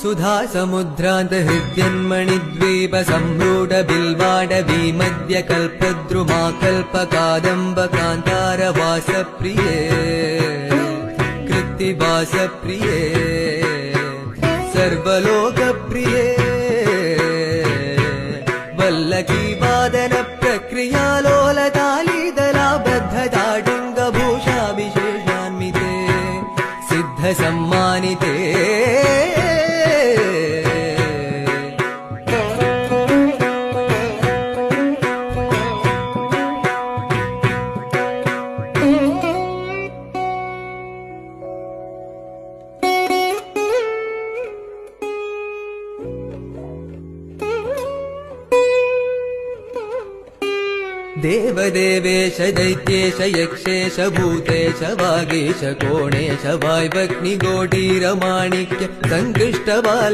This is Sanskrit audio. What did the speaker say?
सुधा समुद्रान्त हृद्यन्मणिद्वीप सम्रूढ बिल्वाडवी मध्य कल्पद्रुमा कल्पकादम्ब कान्तार वासप्रिये कृत्तिवासप्रिये सर्वलोकप्रिये वल्लकी वादन प्रक्रियालोलतालीदलाबद्धताडुङ्गभूषाविशेषान्विते सिद्धसम्मानिते देवदेवेश दैत्येश यक्षेश भूतेश वागीश कोणेश वाय्वग्निगोटीरमाणिक्य संकृष्टबाल